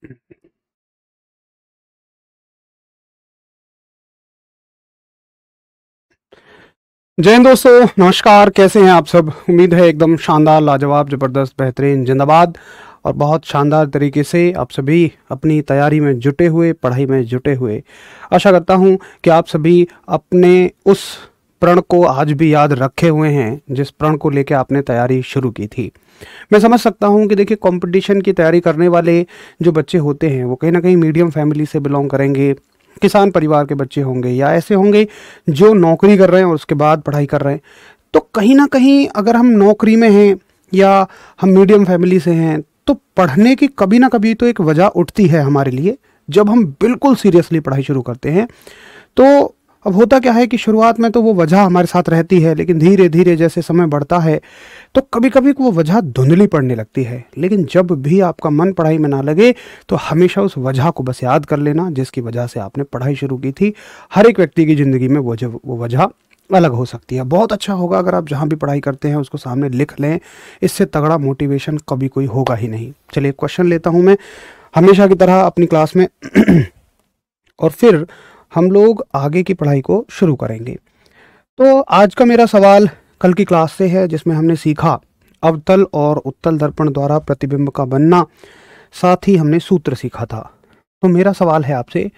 जय हिंद दोस्तों, नमस्कार। कैसे हैं आप सब? उम्मीद है एकदम शानदार, लाजवाब, ज़बरदस्त, बेहतरीन, जिंदाबाद और बहुत शानदार तरीके से आप सभी अपनी तैयारी में जुटे हुए, पढ़ाई में जुटे हुए। आशा करता हूं कि आप सभी अपने उस प्रण को आज भी याद रखे हुए हैं जिस प्रण को लेकर आपने तैयारी शुरू की थी। मैं समझ सकता हूं कि देखिए, कंपटीशन की तैयारी करने वाले जो बच्चे होते हैं वो कहीं ना कहीं मीडियम फैमिली से बिलोंग करेंगे, किसान परिवार के बच्चे होंगे या ऐसे होंगे जो नौकरी कर रहे हैं और उसके बाद पढ़ाई कर रहे हैं। तो कहीं ना कहीं अगर हम नौकरी में हैं या हम मीडियम फैमिली से हैं तो पढ़ने की कभी ना कभी तो एक वजह उठती है हमारे लिए, जब हम बिल्कुल सीरियसली पढ़ाई शुरू करते हैं। तो अब होता क्या है कि शुरुआत में तो वो वजह हमारे साथ रहती है, लेकिन धीरे धीरे जैसे समय बढ़ता है तो कभी कभी वो वजह धुंधली पड़ने लगती है। लेकिन जब भी आपका मन पढ़ाई में ना लगे तो हमेशा उस वजह को बस याद कर लेना जिसकी वजह से आपने पढ़ाई शुरू की थी। हर एक व्यक्ति की ज़िंदगी में वो वजह अलग हो सकती है। बहुत अच्छा होगा अगर आप जहाँ भी पढ़ाई करते हैं उसको सामने लिख लें, इससे तगड़ा मोटिवेशन कभी कोई होगा ही नहीं। चलिए, क्वेश्चन लेता हूँ मैं हमेशा की तरह अपनी क्लास में और फिर हम लोग आगे की पढ़ाई को शुरू करेंगे। तो आज का मेरा सवाल कल की क्लास से है, जिसमें हमने सीखा अवतल और उत्तल दर्पण द्वारा प्रतिबिंब का बनना, साथ ही हमने सूत्र सीखा था। तो मेरा सवाल है आपसे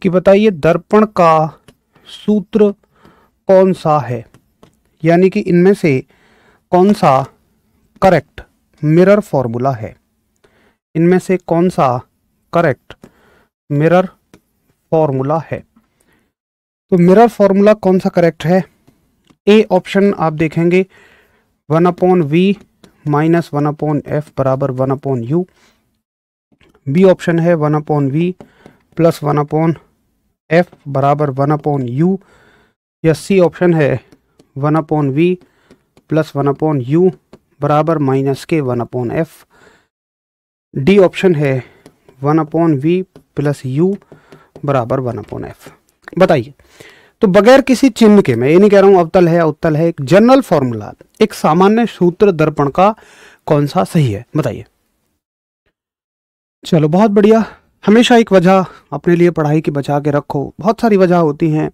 कि बताइए दर्पण का सूत्र कौन सा है, यानी कि इनमें से कौन सा करेक्ट मिरर फॉर्मूला है। इनमें से कौन सा करेक्ट मिरर फॉर्मूला है। तो मिरर फॉर्मूला कौन सा करेक्ट है? ए ऑप्शन आप देखेंगे 1/v माइनस 1/f बराबर 1/u। बी ऑप्शन है 1/v प्लस 1/f बराबर 1/u। या सी ऑप्शन है 1/v प्लस 1/u बराबर -k 1/f। डी ऑप्शन है 1/v प्लस u बराबर 1/f। बताइए। तो बगैर किसी चिन्ह के, मैं ये नहीं कह रहा हूं अवतल है या उत्तल है, एक जनरल फॉर्मूला, एक सामान्य सूत्र दर्पण का कौन सा सही है, बताइए। चलो, बहुत बढ़िया। हमेशा एक वजह अपने लिए पढ़ाई की बचा के रखो। बहुत सारी वजह होती हैं,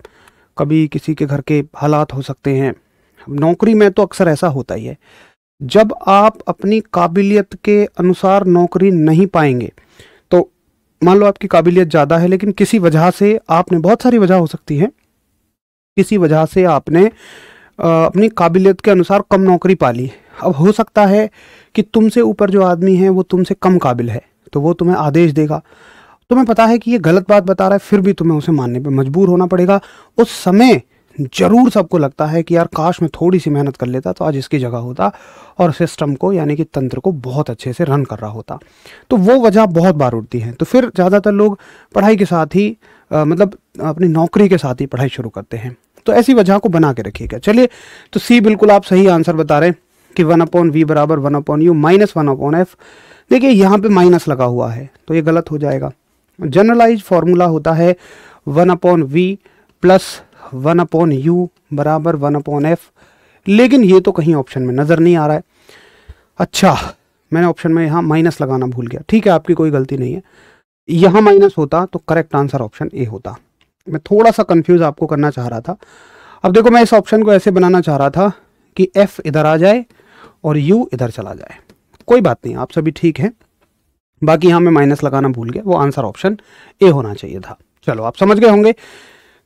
कभी किसी के घर के हालात हो सकते हैं। नौकरी में तो अक्सर ऐसा होता ही है, जब आप अपनी काबिलियत के अनुसार नौकरी नहीं पाएंगे तो मान लो आपकी काबिलियत ज़्यादा है लेकिन किसी वजह से आपने, बहुत सारी वजह हो सकती है, किसी वजह से आपने अपनी काबिलियत के अनुसार कम नौकरी पा ली। अब हो सकता है कि तुमसे ऊपर जो आदमी है वो तुमसे कम काबिल है, तो वो तुम्हें आदेश देगा। तुम्हें पता है कि ये गलत बात बता रहा है, फिर भी तुम्हें उसे मानने पे मजबूर होना पड़ेगा। उस समय जरूर सबको लगता है कि यार काश मैं थोड़ी सी मेहनत कर लेता तो आज इसकी जगह होता और सिस्टम को, यानी कि तंत्र को बहुत अच्छे से रन कर रहा होता। तो वो वजह बहुत बार उठती है। तो फिर ज़्यादातर लोग पढ़ाई के साथ ही मतलब अपनी नौकरी के साथ ही पढ़ाई शुरू करते हैं। तो ऐसी वजह को बना के रखिएगा। चलिए, तो सी बिल्कुल आप सही आंसर बता रहे हैं कि 1/v बराबर 1/u माइनस 1/f। देखिए, यहाँ पे माइनस लगा हुआ है तो ये गलत हो जाएगा। जनरलाइज फॉर्मूला होता है 1/v प्लस 1/u बराबर 1/f, लेकिन ये तो कहीं ऑप्शन में नज़र नहीं आ रहा है। अच्छा, मैंने ऑप्शन में यहाँ माइनस लगाना भूल गया। ठीक है, आपकी कोई गलती नहीं है। यहाँ माइनस होता तो करेक्ट आंसर ऑप्शन ए होता। मैं थोड़ा सा कंफ्यूज आपको करना चाह रहा था। अब देखो, मैं इस ऑप्शन को ऐसे बनाना चाह रहा था कि f इधर आ जाए और u इधर चला जाए। कोई बात नहीं, आप सभी ठीक हैं। बाकी यहाँ मैं माइनस लगाना भूल गया, वो आंसर ऑप्शन ए होना चाहिए था। चलो, आप समझ गए होंगे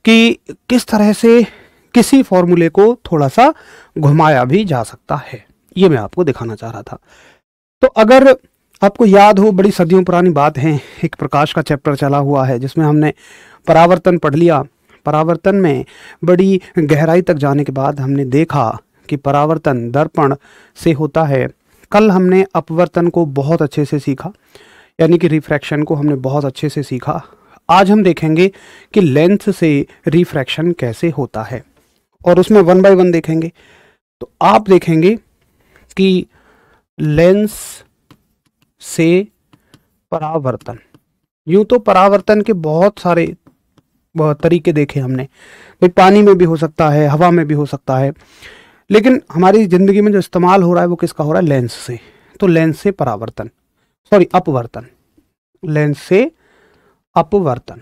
कि किस तरह से किसी फॉर्मूले को थोड़ा सा घुमाया भी जा सकता है। ये मैं आपको दिखाना चाह रहा था। तो अगर आपको याद हो, बड़ी सदियों पुरानी बात है, एक प्रकाश का चैप्टर चला हुआ है जिसमें हमने परावर्तन पढ़ लिया। परावर्तन में बड़ी गहराई तक जाने के बाद हमने देखा कि परावर्तन दर्पण से होता है। कल हमने अपवर्तन को बहुत अच्छे से सीखा, यानी कि रिफ्रैक्शन को हमने बहुत अच्छे से सीखा। आज हम देखेंगे कि लेंस से रिफ्रैक्शन कैसे होता है और उसमें 1 by 1 देखेंगे। तो आप देखेंगे कि लेंस से परावर्तन, यूं तो परावर्तन के बहुत सारे तरीके देखे हमने, भाई पानी में भी हो सकता है, हवा में भी हो सकता है, लेकिन हमारी ज़िंदगी में जो इस्तेमाल हो रहा है वो किसका हो रहा है? लेंस से। तो लेंस से परावर्तन, सॉरी अपवर्तन, लेंस से अपवर्तन,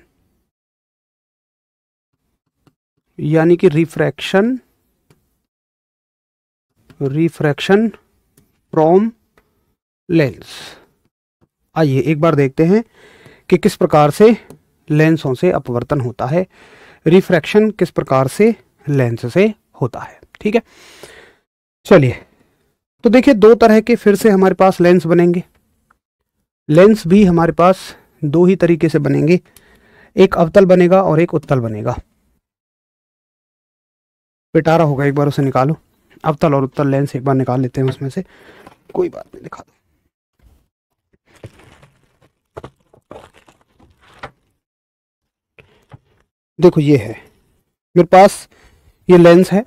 यानी कि रिफ्रैक्शन फ्रॉम लेंस। आइए एक बार देखते हैं कि किस प्रकार से लेंसों से अपवर्तन होता है, रिफ्रैक्शन किस प्रकार से लेंस से होता है। ठीक है, चलिए तो देखिए दो तरह के फिर से हमारे पास लेंस बनेंगे। लेंस भी हमारे पास दो ही तरीके से बनेंगे, एक अवतल बनेगा और एक उत्तल बनेगा। पिटारा होगा, एक बार उसे निकालो। अवतल और उत्तल लेंस एक बार निकाल लेते हैं उसमें से, कोई बात नहीं, दिखा दो। देखो ये है मेरे पास, ये लेंस है।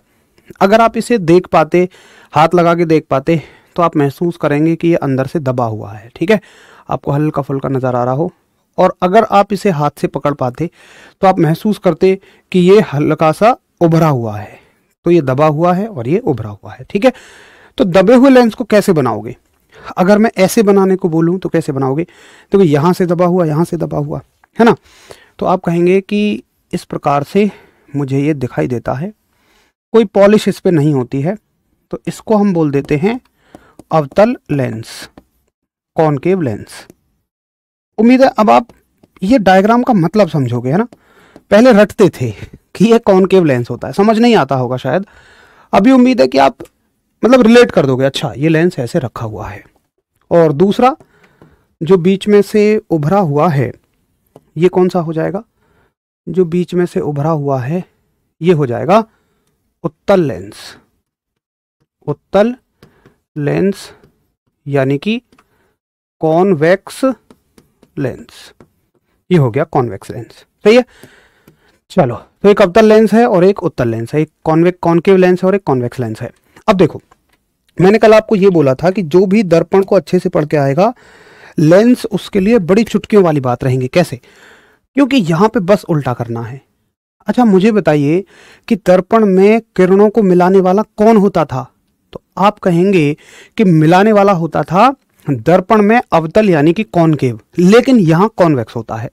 अगर आप इसे देख पाते, हाथ लगा के देख पाते, तो आप महसूस करेंगे कि ये अंदर से दबा हुआ है। ठीक है, आपको हल्का फुल्का नजर आ रहा हो। और अगर आप इसे हाथ से पकड़ पाते तो आप महसूस करते कि ये हल्का सा उभरा हुआ है। तो ये दबा हुआ है और ये उभरा हुआ है। ठीक है, तो दबे हुए लेंस को कैसे बनाओगे? अगर मैं ऐसे बनाने को बोलूं तो कैसे बनाओगे? तो यहां से दबा हुआ, यहां से दबा हुआ, है ना। तो आप कहेंगे कि इस प्रकार से मुझे ये दिखाई देता है, कोई पॉलिश इस पे नहीं होती है। तो इसको हम बोल देते हैं अवतल लेंस, कॉनकेव लेंस। उम्मीद है अब आप ये डायग्राम का मतलब समझोगे, है ना। पहले रटते थे कि ये कॉनकेव लेंस होता है, समझ नहीं आता होगा शायद। अभी उम्मीद है कि आप मतलब रिलेट कर दोगे, अच्छा ये लेंस ऐसे रखा हुआ है। और दूसरा जो बीच में से उभरा हुआ है, ये कौन सा हो जाएगा? जो बीच में से उभरा हुआ है ये हो जाएगा उत्तल लेंस। उत्तल लेंस यानी कि कॉन्वेक्स लेंस, ये हो गया कॉन्वेक्स लेंस। सही है, चलो तो एक अवतल लेंस है और एक उत्तल लेंस है, एक कॉनकेव लेंस है और एक कॉन्वेक्स लेंस है। अब देखो मैंने कल आपको ये बोला था कि जो भी दर्पण को अच्छे से पढ़ के आएगा, लेंस उसके लिए बड़ी चुटकियों वाली बात रहेंगी। कैसे? क्योंकि यहां पे बस उल्टा करना है। अच्छा मुझे बताइए कि दर्पण में किरणों को मिलाने वाला कौन होता था? तो आप कहेंगे कि मिलाने वाला होता था दर्पण में अवतल यानी कि कॉनकेव, लेकिन यहां कॉन्वेक्स होता है।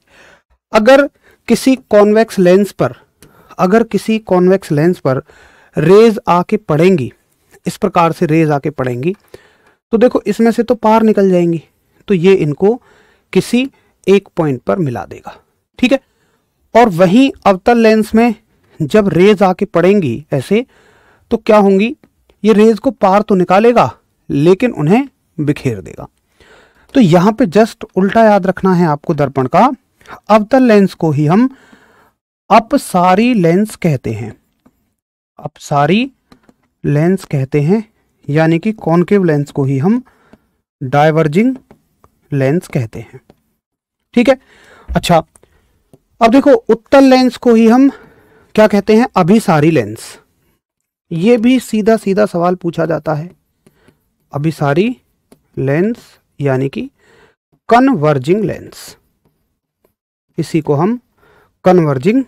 अगर किसी कॉन्वेक्स लेंस पर रेज आके पड़ेंगी, इस प्रकार से रेज आके पड़ेंगी, तो देखो इसमें से तो पार निकल जाएंगी, तो ये इनको किसी एक पॉइंट पर मिला देगा। ठीक है, और वहीं अवतल लेंस में जब रेज आके पड़ेंगी ऐसे, तो क्या होंगी? ये रेज को पार तो निकालेगा लेकिन उन्हें बिखेर देगा। तो यहां पे जस्ट उल्टा याद रखना है आपको दर्पण का। अवतल लेंस को ही हम अपसारी लेंस कहते हैं, अपसारी लेंस कहते हैं, यानी कि कॉनकेव लेंस को ही हम डाइवर्जिंग लेंस कहते हैं। ठीक है, अच्छा अब देखो उत्तल लेंस को ही हम क्या कहते हैं? अभिसारी लेंस। ये भी सीधा सीधा सवाल पूछा जाता है। अभिसारी लेंस यानी कि कन्वर्जिंग लेंस, इसी को हम कन्वर्जिंग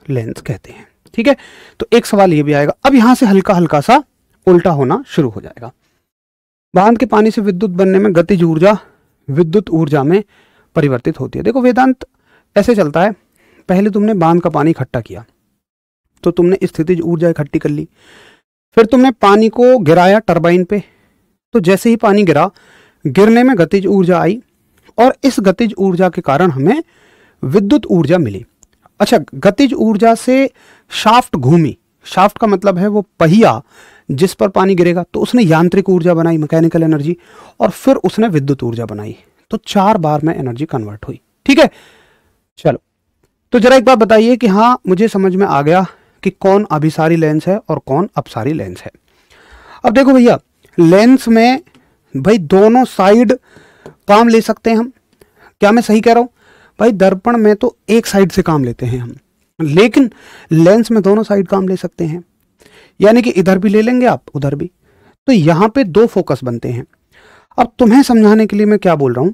लेंस कहते हैं। ठीक है, तो एक सवाल ये भी आएगा। अब यहां से हल्का हल्का सा उल्टा होना शुरू हो जाएगा। बांध के पानी से विद्युत बनने में गतिज ऊर्जा विद्युत ऊर्जा में परिवर्तित होती है। देखो वेदांत ऐसे चलता है, पहले तुमने बांध का पानी इकट्ठा किया तो तुमने स्थितिज ऊर्जा इकट्ठी कर ली, फिर तुमने पानी को गिराया टरबाइन पे, तो जैसे ही पानी गिरा, गिरने में गतिज ऊर्जा आई और इस गतिज ऊर्जा के कारण हमें विद्युत ऊर्जा मिली। अच्छा, गतिज ऊर्जा से शाफ्ट घूमी, शाफ्ट का मतलब है वो पहिया जिस पर पानी गिरेगा, तो उसने यांत्रिक ऊर्जा बनाई, मैकेनिकल एनर्जी, और फिर उसने विद्युत ऊर्जा बनाई, तो 4 बार में एनर्जी कन्वर्ट हुई। ठीक है, चलो तो जरा एक बात बताइए कि हाँ मुझे समझ में आ गया कि कौन अभिसारी लेंस है और कौन अपसारी लेंस है। अब देखो भैया, लेंस में भाई दोनों साइड काम ले सकते हैं हम। क्या मैं सही कह रहा हूं? भाई दर्पण में तो एक साइड से काम लेते हैं हम, लेकिन लेंस में दोनों साइड काम ले सकते हैं, यानी कि इधर भी ले लेंगे आप, उधर भी। तो यहां पे 2 फोकस बनते हैं। अब तुम्हें समझाने के लिए मैं क्या बोल रहा हूं,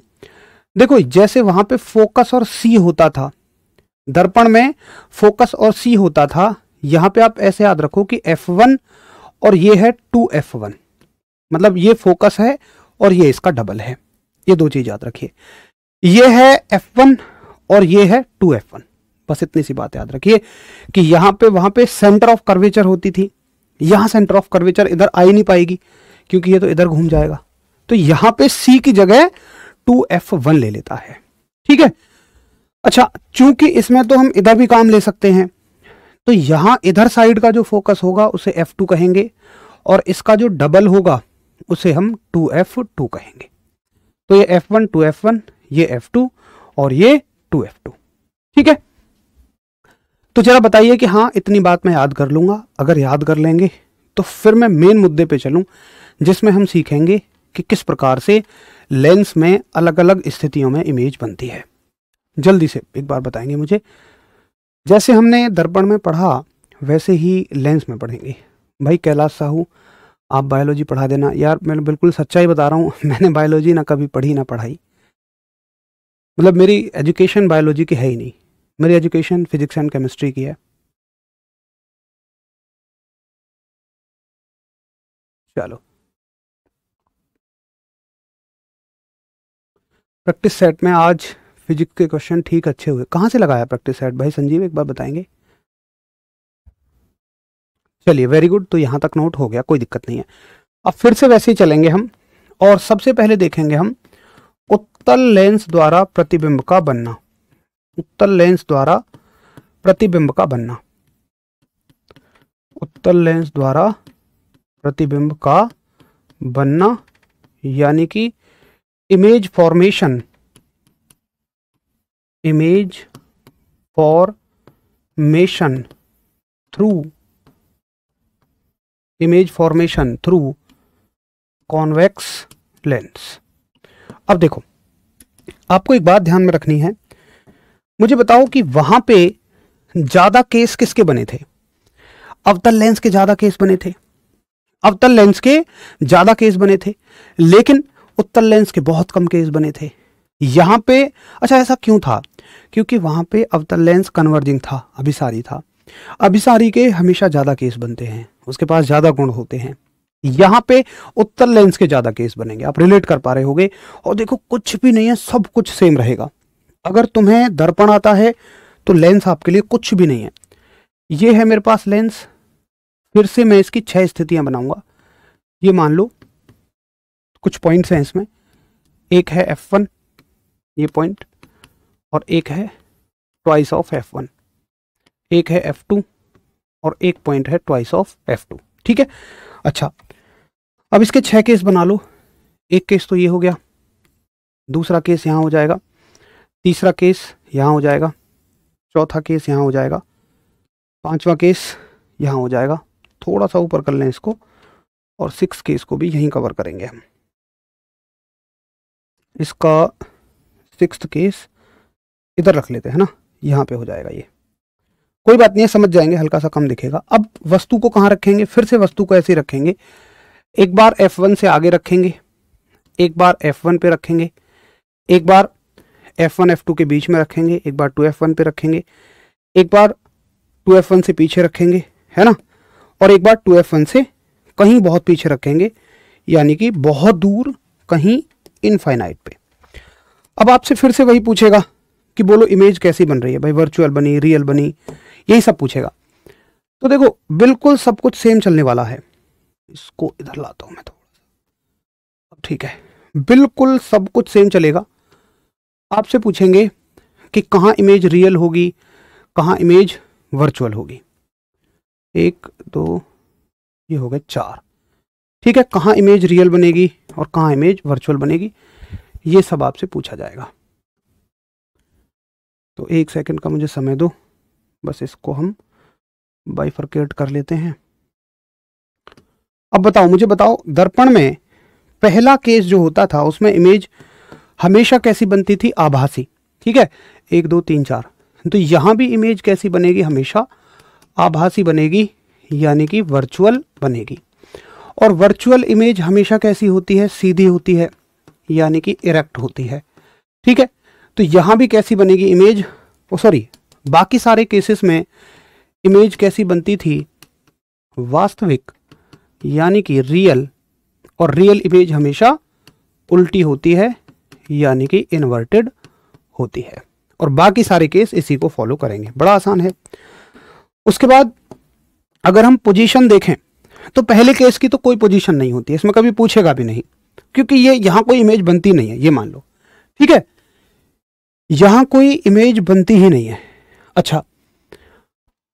देखो जैसे वहां पे फोकस और सी होता था, दर्पण में फोकस और सी होता था, यहां पे आप ऐसे याद रखो कि F1 और ये है 2F1, मतलब ये फोकस है और ये इसका डबल है। ये 2 चीज याद रखिए। ये है F1 और ये है 2F1। बस इतनी सी बात याद रखिए कि यहाँ पे वहाँ पे सेंटर ऑफ कर्वेचर होती थी, यहाँ सेंटर ऑफ कर्वेचर इधर आ ही नहीं पाएगी क्योंकि ये तो इधर घूम जाएगा, तो यहाँ पे C की जगह 2F1 ले लेता है। ठीक है। अच्छा, चूंकि इसमें तो हम इधर भी काम ले सकते हैं, तो यहां इधर साइड का जो फोकस होगा उसे F2 कहेंगे और इसका जो डबल होगा उसे हम 2F2 कहेंगे। तो ये F1 2F1, ये F2 और ये 2F2। ठीक है। तो जरा बताइए कि हाँ इतनी बात मैं याद कर लूंगा। अगर याद कर लेंगे तो फिर मैं मेन मुद्दे पे चलूं जिसमें हम सीखेंगे कि किस प्रकार से लेंस में अलग अलग स्थितियों में इमेज बनती है। जल्दी से एक बार बताएंगे मुझे। जैसे हमने दर्पण में पढ़ा वैसे ही लेंस में पढ़ेंगे। भाई कैलाश साहू, आप बायोलॉजी पढ़ा देना। यार मैं बिल्कुल सच्चाई बता रहा हूँ, मैंने बायोलॉजी ना कभी पढ़ी ना पढ़ाई। मतलब मेरी एजुकेशन बायोलॉजी की है ही नहीं, मेरी एजुकेशन फिजिक्स एंड केमिस्ट्री की है। चलो, प्रैक्टिस सेट में आज फिजिक्स के क्वेश्चन ठीक अच्छे हुए। कहाँ से लगाया प्रैक्टिस सेट भाई संजीव, एक बार बताएंगे? चलिए वेरी गुड, तो यहाँ तक नोट हो गया, कोई दिक्कत नहीं है। अब फिर से वैसे ही चलेंगे हम, और सबसे पहले देखेंगे हम उत्तल लेंस द्वारा प्रतिबिंब का बनना। उत्तल लेंस द्वारा प्रतिबिंब का बनना। उत्तल लेंस द्वारा प्रतिबिंब का बनना यानी कि image formation. Image formation through image formation through convex lens. अब देखो, आपको एक बात ध्यान में रखनी है। मुझे बताओ कि वहां पे ज्यादा केस किसके बने थे? अवतल लेंस के ज्यादा केस बने थे। अवतल लेंस के ज्यादा केस बने थे, लेकिन उत्तल लेंस के बहुत कम केस बने थे। यहां पे अच्छा ऐसा क्यों था? क्योंकि वहां पे अवतल लेंस कन्वर्जिंग था, अभिसारी था। अभिसारी के हमेशा ज्यादा केस बनते हैं, उसके पास ज्यादा गुण होते हैं। यहां पे उत्तल लेंस के ज्यादा केस बनेंगे। आप रिलेट कर पा रहे होगे। और देखो कुछ भी नहीं है, सब कुछ सेम रहेगा। अगर तुम्हें दर्पण आता है तो लेंस आपके लिए कुछ भी नहीं है। ये है मेरे पास लेंस, फिर से मैं इसकी 6 स्थितियां बनाऊंगा। ये मान लो कुछ पॉइंट्स हैं इसमें। एक है F1 ये पॉइंट, और एक है ट्वाइस ऑफ F1, एक है F2 और एक पॉइंट है ट्वाइस ऑफ F2। ठीक है। अच्छा, अब इसके 6 केस बना लो। एक केस तो ये हो गया, दूसरा केस यहां हो जाएगा, तीसरा केस यहां हो जाएगा, चौथा केस यहां हो जाएगा, पांचवा केस यहां हो जाएगा। थोड़ा सा ऊपर कर लें इसको, और 6 केस को भी यहीं कवर करेंगे हम। इसका 6th केस इधर रख लेते हैं ना, यहां पे हो जाएगा। ये कोई बात नहीं है, समझ जाएंगे, हल्का सा कम दिखेगा। अब वस्तु को कहाँ रखेंगे? फिर से वस्तु को ऐसे ही रखेंगे। एक बार F1 से आगे रखेंगे, एक बार F1 पे रखेंगे, एक बार F1 F2 के बीच में रखेंगे, एक बार 2F1 पे रखेंगे, एक बार 2F1 से पीछे रखेंगे, है ना, और एक बार 2F1 से कहीं बहुत पीछे रखेंगे, यानी कि बहुत दूर, कहीं इनफाइनाइट पे। अब आपसे फिर से वही पूछेगा कि बोलो इमेज कैसी बन रही है भाई, वर्चुअल बनी, रियल बनी, यही सब पूछेगा। तो देखो बिल्कुल सब कुछ सेम चलने वाला है। इसको इधर लाता हूं मैं थोड़ा सा, अब ठीक है। बिल्कुल सब कुछ सेम चलेगा। आपसे पूछेंगे कि कहाँ इमेज रियल होगी, कहाँ इमेज वर्चुअल होगी। 1 2 ये हो गए 4। ठीक है। कहाँ इमेज रियल बनेगी और कहाँ इमेज वर्चुअल बनेगी, ये सब आपसे पूछा जाएगा। तो 1 सेकंड का मुझे समय दो, बस इसको हम बाइफरकेट कर लेते हैं। अब बताओ, मुझे बताओ, दर्पण में पहला केस जो होता था उसमें इमेज हमेशा कैसी बनती थी? आभासी। ठीक है। 1 2 3 4। तो यहां भी इमेज कैसी बनेगी? हमेशा आभासी बनेगी, यानी कि वर्चुअल बनेगी। और वर्चुअल इमेज हमेशा कैसी होती है? सीधी होती है, यानी कि इरेक्ट होती है। ठीक है। तो यहां भी कैसी बनेगी इमेज? बाकी सारे केसेस में इमेज कैसी बनती थी? वास्तविक, यानी कि रियल। और रियल इमेज हमेशा उल्टी होती है, यानी कि इन्वर्टेड होती है, और बाकी सारे केस इसी को फॉलो करेंगे, बड़ा आसान है। उसके बाद अगर हम पोजीशन देखें तो पहले केस की तो कोई पोजीशन नहीं होती है, इसमें कभी पूछेगा भी नहीं, क्योंकि ये यहां कोई इमेज बनती नहीं है, ये मान लो, ठीक है, यहां कोई इमेज बनती ही नहीं है। अच्छा,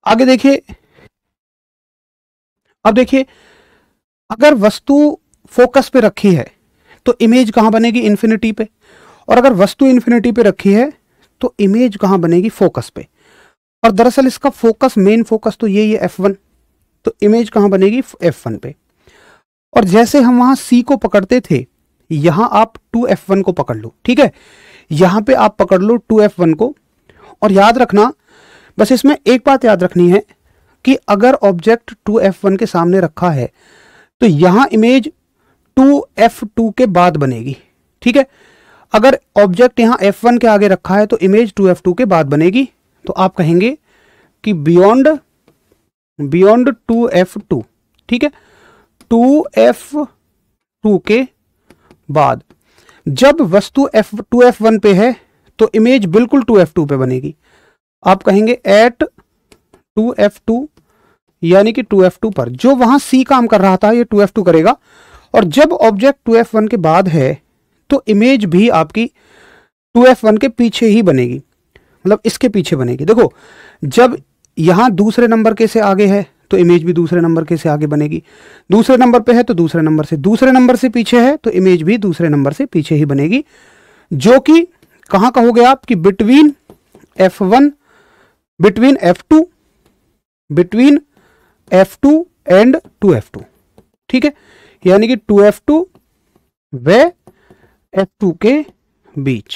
आगे देखिए, अब देखिए, अगर वस्तु फोकस पे रखी है तो इमेज कहां बनेगी? इन्फिनिटी पे। और अगर वस्तु इन्फिनिटी पे रखी है तो इमेज कहां बनेगी? फोकस पे। और दरअसल इसका फोकस, मेन फोकस तो यही है F1, तो इमेज कहां बनेगी? F1 पे। और जैसे हम वहां C को पकड़ते थे, यहां आप 2F1 को पकड़ लो, ठीक है, यहां पे आप पकड़ लो 2F1 को। और याद रखना, बस इसमें एक बात याद रखनी है कि अगर ऑब्जेक्ट 2F1 के सामने रखा है तो यहां इमेज 2F2 के बाद बनेगी, ठीक है। अगर ऑब्जेक्ट यहां F1 के आगे रखा है तो इमेज 2F2 के बाद बनेगी। तो आप कहेंगे कि बियॉन्ड 2F2, ठीक है, 2F2 के बाद। जब वस्तु 2F1 पे है तो इमेज बिल्कुल 2F2 पे बनेगी। आप कहेंगे एट 2F2, यानी कि 2F2 पर। जो वहां C काम कर रहा था ये 2F2 करेगा। और जब ऑब्जेक्ट 2F1 के बाद है तो इमेज भी आपकी 2F1 के पीछे ही बनेगी, मतलब इसके पीछे बनेगी। देखो, जब यहां दूसरे नंबर के से आगे है तो इमेज भी दूसरे नंबर के से आगे बनेगी, दूसरे नंबर पे है तो दूसरे नंबर से पीछे है तो इमेज भी दूसरे नंबर से पीछे ही बनेगी, जो कि कहां कहोगे आप? कि between F1, between F2 and 2F2, ठीक है, यानी कि 2F2 व F2 के बीच।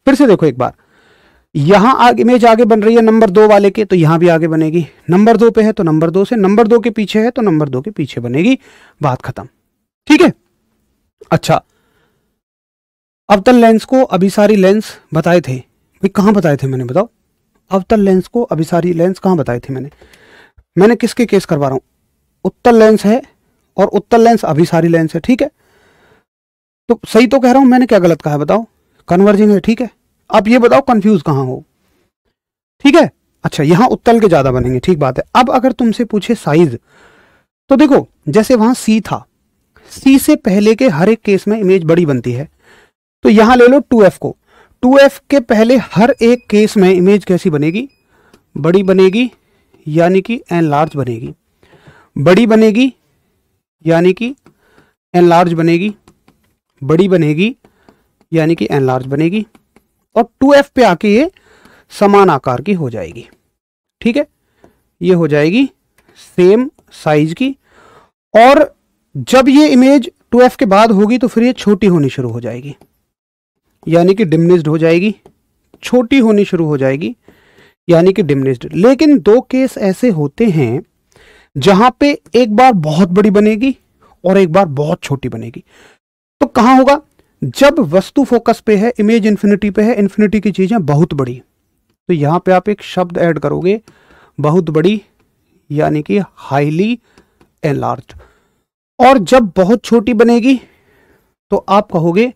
फिर से देखो एक बार, यहां आगे इमेज आगे बन रही है नंबर 2 वाले के, तो यहां भी आगे बनेगी। नंबर 2 पे है तो नंबर 2 से, नंबर 2 के पीछे है तो नंबर 2 के पीछे बनेगी, बात खत्म, ठीक है। अच्छा, अवतल लेंस को अभिसारी लेंस बताए थे भाई, कहां बताए थे मैंने? बताओ, अवतल लेंस को अभिसारी लेंस कहां बताए थे मैंने किसके केस करवा रहा हूं? उत्तल लेंस है और उत्तल लेंस अभिसारी लेंस है, ठीक है। तो सही तो कह रहा हूं, मैंने क्या गलत कहा है बताओ? कन्वर्जिंग है, ठीक है। आप ये बताओ कंफ्यूज कहां हो, ठीक है। अच्छा, यहां उत्तल के ज्यादा बनेंगे, ठीक बात है। अब अगर तुमसे पूछे साइज, तो देखो जैसे वहां C था, C से पहले के हर एक केस में इमेज बड़ी बनती है, तो यहां ले लो 2F को, 2F के पहले हर एक केस में इमेज कैसी बनेगी? बड़ी बनेगी, यानी कि एनलार्ज बनेगी, बड़ी बनेगी यानी कि एनलार्ज बनेगी, बड़ी बनेगी यानी कि एनलार्ज बनेगी, और 2F पे आके ये समान आकार की हो जाएगी, ठीक है, ये हो जाएगी सेम साइज की। और जब ये इमेज 2F के बाद होगी तो फिर ये छोटी होनी शुरू हो जाएगी, यानी कि डिमिनिश्ड हो जाएगी, छोटी होनी शुरू हो जाएगी, यानी कि डिमिनिश्ड। लेकिन दो केस ऐसे होते हैं जहां पे एक बार बहुत बड़ी बनेगी और एक बार बहुत छोटी बनेगी। तो कहां होगा? जब वस्तु फोकस पे है, इमेज इंफिनिटी पे है, इंफिनिटी की चीजें बहुत बड़ी, तो यहां पे आप एक शब्द ऐड करोगे, बहुत बड़ी, यानी कि हाईली एनलार्ज्ड। और जब बहुत छोटी बनेगी तो आप कहोगे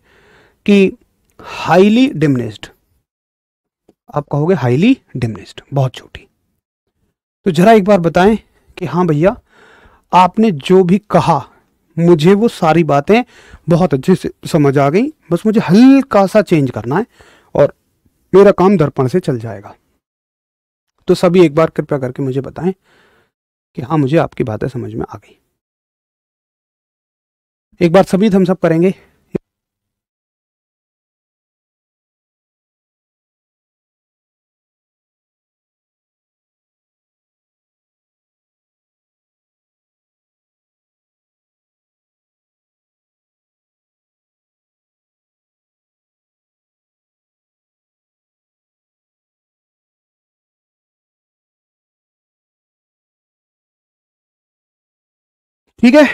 कि हाईली डिमिनिश्ड, आप कहोगे हाईली डिमिनिश्ड, बहुत छोटी। तो जरा एक बार बताएं कि हाँ भैया, आपने जो भी कहा मुझे वो सारी बातें बहुत अच्छे से समझ आ गई, बस मुझे हल्का सा चेंज करना है और मेरा काम दर्पण से चल जाएगा। तो सभी एक बार कृपया करके मुझे बताएं कि हाँ, मुझे आपकी बातें समझ में आ गई। एक बार सभी थम्स अप करेंगे। ठीक है,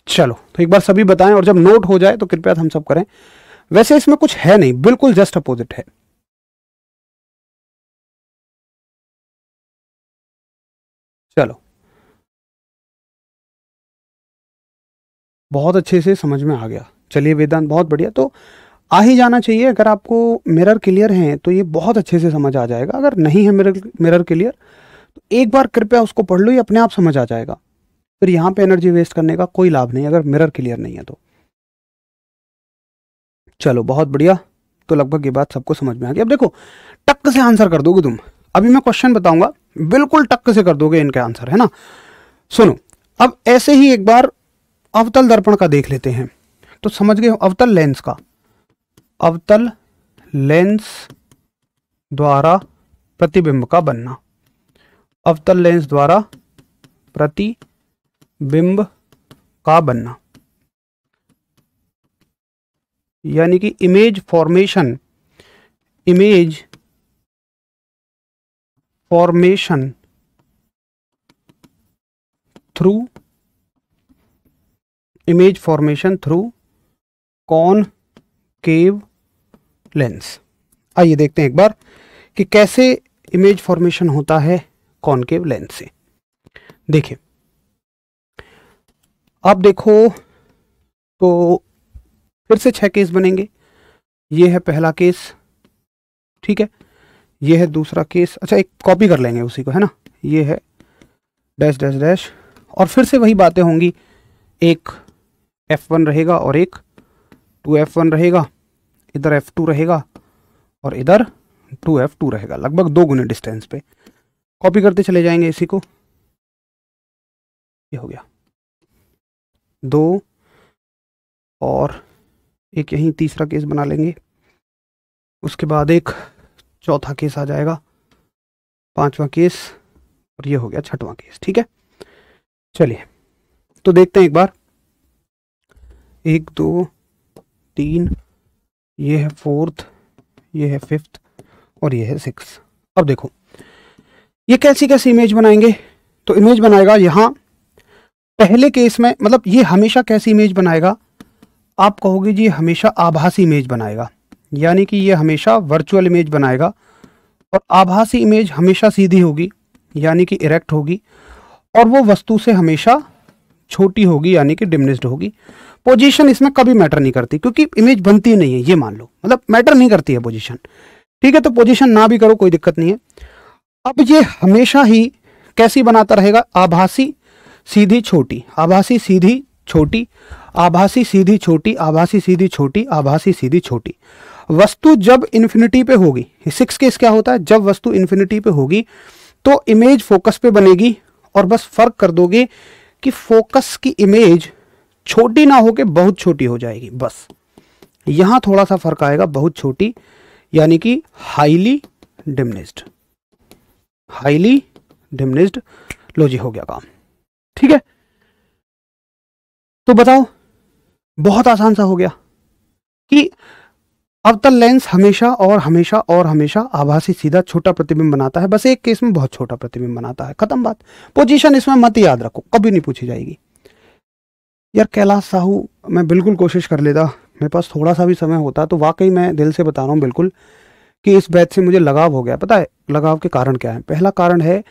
चलो तो एक बार सभी बताएं, और जब नोट हो जाए तो कृपया थम्स अप करें। वैसे इसमें कुछ है नहीं, बिल्कुल जस्ट अपोजिट है। चलो, बहुत अच्छे से समझ में आ गया। चलिए वेदांत, बहुत बढ़िया। तो आ ही जाना चाहिए। अगर आपको मिरर क्लियर है तो ये बहुत अच्छे से समझ आ जाएगा। अगर नहीं है मिरर मिरर क्लियर तो एक बार कृपया उसको पढ़ लो, ये अपने आप समझ आ जाएगा। फिर यहाँ पे एनर्जी वेस्ट करने का कोई लाभ नहीं अगर मिरर क्लियर नहीं है तो। चलो बहुत बढ़िया, तो लगभग ये बात सबको समझ में आ गई। अब देखो टक से आंसर कर दोगे तुम। अभी मैं क्वेश्चन बताऊंगा, बिल्कुल टक से कर दोगे इनके आंसर, है ना। सुनो, अब ऐसे ही एक बार अवतल दर्पण का देख लेते हैं। तो समझ गए अवतल लेंस का, अवतल लेंस द्वारा प्रतिबिंब का बनना, अवतल लेंस द्वारा प्रतिबिंब का बनना, यानी कि image formation, image formation through, image formation through concave lens. आइए देखते हैं एक बार कि कैसे इमेज फॉर्मेशन होता है कॉनकेव लेंस से। देखिए आप देखो तो फिर से 6 केस बनेंगे। ये है पहला केस, ठीक है, ये है दूसरा केस। अच्छा एक कॉपी कर लेंगे उसी को, है ना। ये है डैश डैश डैश, और फिर से वही बातें होंगी। एक F1 रहेगा और एक 2F1 रहेगा, इधर F2 रहेगा और इधर 2F2 रहेगा, लगभग 2 गुने डिस्टेंस पे। कॉपी करते चले जाएंगे इसी को। ये हो गया 2, और एक यहीं तीसरा केस बना लेंगे। उसके बाद एक चौथा केस आ जाएगा, 5वां केस, और ये हो गया 6वां केस, ठीक है। चलिए तो देखते हैं एक बार। 1 2 3, ये है 4th, ये है 5th और ये है 6th। अब देखो ये कैसी कैसी इमेज बनाएंगे। तो इमेज बनाएगा यहाँ पहले केस में, मतलब ये हमेशा कैसी इमेज बनाएगा, आप कहोगे जी हमेशा आभासी इमेज बनाएगा, यानी कि ये हमेशा वर्चुअल इमेज बनाएगा। और आभासी इमेज हमेशा सीधी होगी, यानी कि इरेक्ट होगी, और वो वस्तु से हमेशा छोटी होगी, यानी कि डिमिनिश्ड होगी। पोजीशन इसमें कभी मैटर नहीं करती, क्योंकि इमेज बनती नहीं है, ये मान लो, मतलब मैटर नहीं करती है पोजीशन, ठीक है। तो पोजीशन ना भी करो कोई दिक्कत नहीं है। अब ये हमेशा ही कैसी बनाता रहेगा, आभासी सीधी छोटी, आभासी सीधी छोटी, आभासी सीधी छोटी, आभासी सीधी छोटी, आभासी सीधी छोटी। वस्तु जब इन्फिनिटी पे होगी, 6 केस क्या होता है, जब वस्तु इन्फिनिटी पे होगी तो इमेज फोकस पे बनेगी, और बस फर्क कर दोगे कि फोकस की इमेज छोटी ना होके बहुत छोटी हो जाएगी, बस यहां थोड़ा सा फर्क आएगा, बहुत छोटी, यानी कि हाईली डिमिनिश्ड, हाईली डिमिनिश्ड। लो जी हो गया काम, ठीक है। तो बताओ, बहुत आसान सा हो गया कि अवतल लेंस हमेशा और हमेशा और हमेशा आभासी सीधा छोटा प्रतिबिंब बनाता है, बस एक केस में बहुत छोटा प्रतिबिंब बनाता है, खत्म बात। पोजीशन इसमें मत याद रखो, कभी नहीं पूछी जाएगी। यार कैलाश साहू, मैं बिल्कुल कोशिश कर लेता, मेरे पास थोड़ा सा भी समय होता तो वाकई मैं दिल से बता रहा हूँ बिल्कुल कि इस बैच से मुझे लगाव हो गया। पता है लगाव के कारण क्या है? पहला कारण है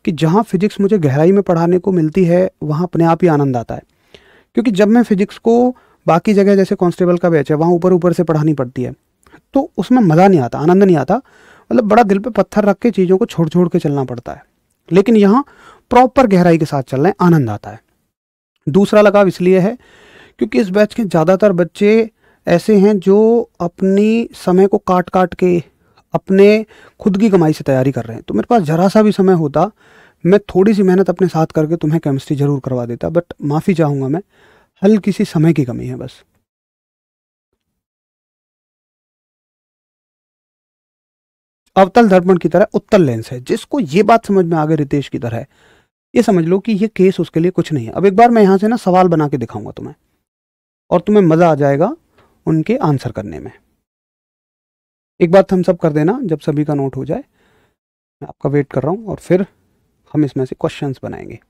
कि जहाँ फिजिक्स मुझे गहराई में पढ़ाने को मिलती है वहाँ अपने आप ही आनंद आता है। क्योंकि जब मैं फिजिक्स को बाकी जगह जैसे कांस्टेबल का बैच है वहाँ ऊपर ऊपर से पढ़ानी पड़ती है, तो उसमें मज़ा नहीं आता, आनंद नहीं आता, मतलब बड़ा दिल पे पत्थर रख के चीज़ों को छोड़ छोड़ के चलना पड़ता है। लेकिन यहाँ प्रॉपर गहराई के साथ चल रहे हैं, आनंद आता है। दूसरा लगाव इसलिए है क्योंकि इस बैच के ज़्यादातर बच्चे ऐसे हैं जो अपनी समय को काट काट के अपने खुद की कमाई से तैयारी कर रहे हैं। तो मेरे पास ज़रा सा भी समय होता, मैं थोड़ी सी मेहनत अपने साथ करके तुम्हें केमिस्ट्री जरूर करवा देता, बट माफ़ी चाहूँगा मैं, हल्की सी समय की कमी है बस। अवतल दर्पण की तरह उत्तल लेंस है, जिसको ये बात समझ में आ गई रितेश की तरह, ये समझ लो कि ये केस उसके लिए कुछ नहीं है। अब एक बार मैं यहाँ से ना सवाल बना के दिखाऊंगा तुम्हें, और तुम्हें मज़ा आ जाएगा उनके आंसर करने में। एक बार थम्स अप कर देना जब सभी का नोट हो जाए, मैं आपका वेट कर रहा हूँ, और फिर हम इसमें से क्वेश्चंस बनाएंगे।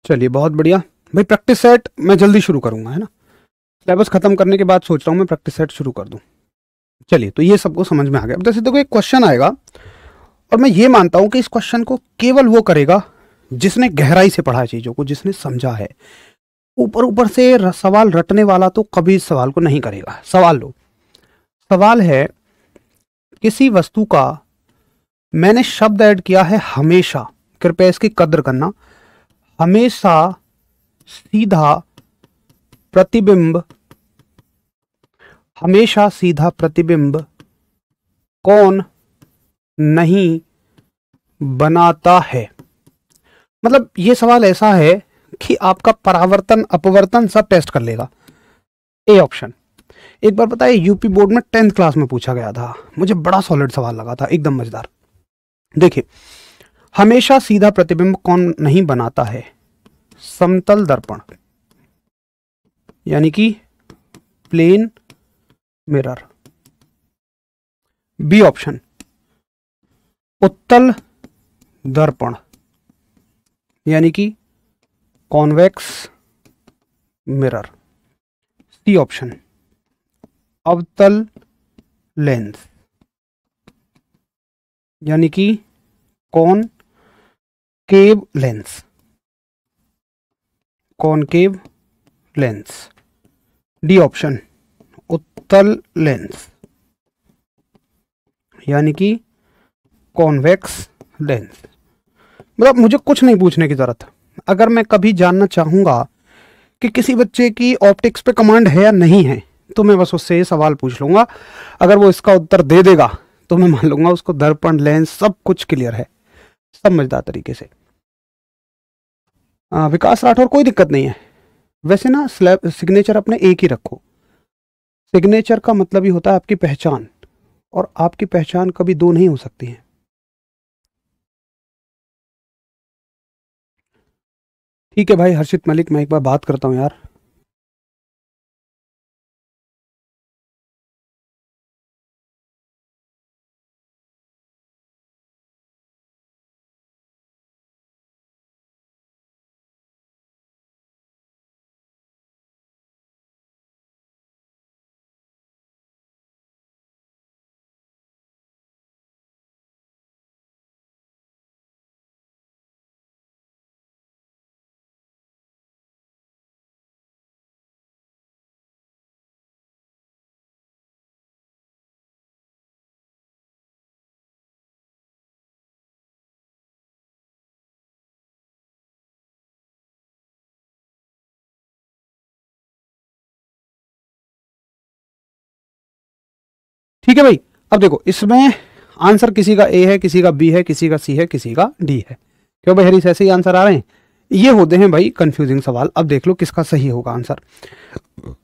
चलिए बहुत बढ़िया भाई। प्रैक्टिस सेट मैं जल्दी शुरू करूंगा, है ना। सिलेबस खत्म करने के बाद सोच रहा हूँ मैं प्रैक्टिस सेट शुरू कर दूं। चलिए, तो ये सबको समझ में आ गया। अब जैसे देखो एक क्वेश्चन आएगा और मैं ये मानता हूं कि इस क्वेश्चन को केवल वो करेगा जिसने गहराई से पढ़ा है चीजों को, जिसने समझा है। ऊपर ऊपर से सवाल रटने वाला तो कभी इस सवाल को नहीं करेगा। सवाल लो, सवाल है किसी वस्तु का मैंने शब्द ऐड किया है हमेशा, कृपया इसकी कद्र करना, हमेशा सीधा प्रतिबिंब, हमेशा सीधा प्रतिबिंब कौन नहीं बनाता है। मतलब ये सवाल ऐसा है कि आपका परावर्तन अपवर्तन सब टेस्ट कर लेगा। A option. एक बार पता है यूपी बोर्ड में 10th क्लास में पूछा गया था, मुझे बड़ा सॉलिड सवाल लगा था, एकदम मजेदार। देखिए, हमेशा सीधा प्रतिबिंब कौन नहीं बनाता है? समतल दर्पण, यानी कि प्लेन मिरर। बी ऑप्शन, उत्तल दर्पण, यानी कि कॉन्वेक्स मिरर। सी ऑप्शन, अवतल लेंस, यानी कि concave lens, concave lens. D option, उत्तल लेंस, यानी कि कॉन्वेक्स लेंस। मतलब मुझे कुछ नहीं पूछने की जरूरत। अगर मैं कभी जानना चाहूंगा कि किसी बच्चे की ऑप्टिक्स पे कमांड है या नहीं है, तो मैं बस उससे ये सवाल पूछ लूंगा। अगर वो इसका उत्तर दे देगा तो मैं मान लूंगा उसको दर्पण लेंस सब कुछ क्लियर है, समझदार तरीके से। विकास राठौर, कोई दिक्कत नहीं है। वैसे ना सिग्नेचर अपने एक ही रखो। सिग्नेचर का मतलब ही होता है आपकी पहचान, और आपकी पहचान कभी दो नहीं हो सकती है। ठीक है भाई हर्षित मलिक, मैं एक बार बात करता हूं यार। ठीक है भाई, अब देखो इसमें आंसर किसी का ए है, किसी का बी है, किसी का सी है, किसी का डी है। क्यों भाई हरीश, ऐसे ही आंसर आ रहे हैं? ये होते हैं भाई कंफ्यूजिंग सवाल। अब देख लो किसका सही होगा आंसर।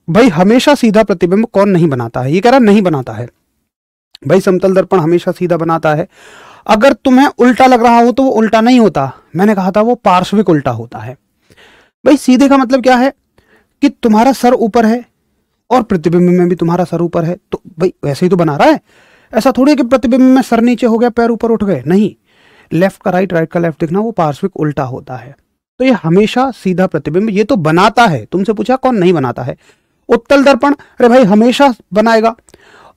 भाई हमेशा सीधा प्रतिबिंब कौन नहीं बनाता है? ये कह रहा नहीं बनाता है। भाई समतल दर्पण हमेशा सीधा बनाता है। अगर तुम्हें उल्टा लग रहा हो तो वो उल्टा नहीं होता, मैंने कहा था वो पार्श्विक उल्टा होता है। भाई सीधे का मतलब क्या है कि तुम्हारा सर ऊपर है और प्रतिबिंब में भी तुम्हारा सर ऊपर है, तो भाई वैसे ही तो बना रहा है। ऐसा थोड़ी है कि प्रतिबिंब में सर नीचे हो गया पैर ऊपर उठ गए, नहीं। लेफ्ट का राइट, राइट का लेफ्ट देखना, वो पार्श्विक उल्टा होता है। तो ये हमेशा सीधा प्रतिबिंब ये तो बनाता है। तुमसे पूछा कौन नहीं बनाता है? उत्तल दर्पण, अरे भाई हमेशा बनाएगा।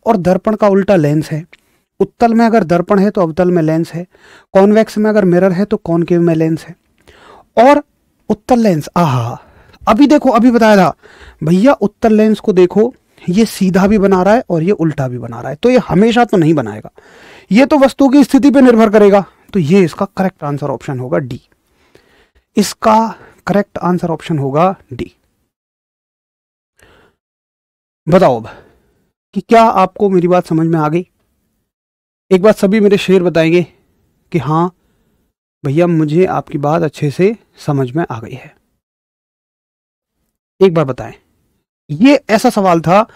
और दर्पण का उल्टा लेंस है। उत्तल में अगर दर्पण है तो अवतल में लेंस है। कॉन्वेक्स में अगर मिरर है तो कॉनकेव में लेंस है। और उत्तल लेंस, आहा, अभी देखो अभी बताया था भैया, उत्तल लेंस को देखो, ये सीधा भी बना रहा है और ये उल्टा भी बना रहा है। तो ये हमेशा तो नहीं बनाएगा, ये तो वस्तु की स्थिति पे निर्भर करेगा। तो ये इसका करेक्ट आंसर ऑप्शन होगा डी। इसका करेक्ट आंसर ऑप्शन होगा डी। बताओ अब कि क्या आपको मेरी बात समझ में आ गई? एक बात सभी मेरे शेर बताएंगे कि हाँ भैया मुझे आपकी बात अच्छे से समझ में आ गई है। एक बार बताएं। ये ऐसा सवाल था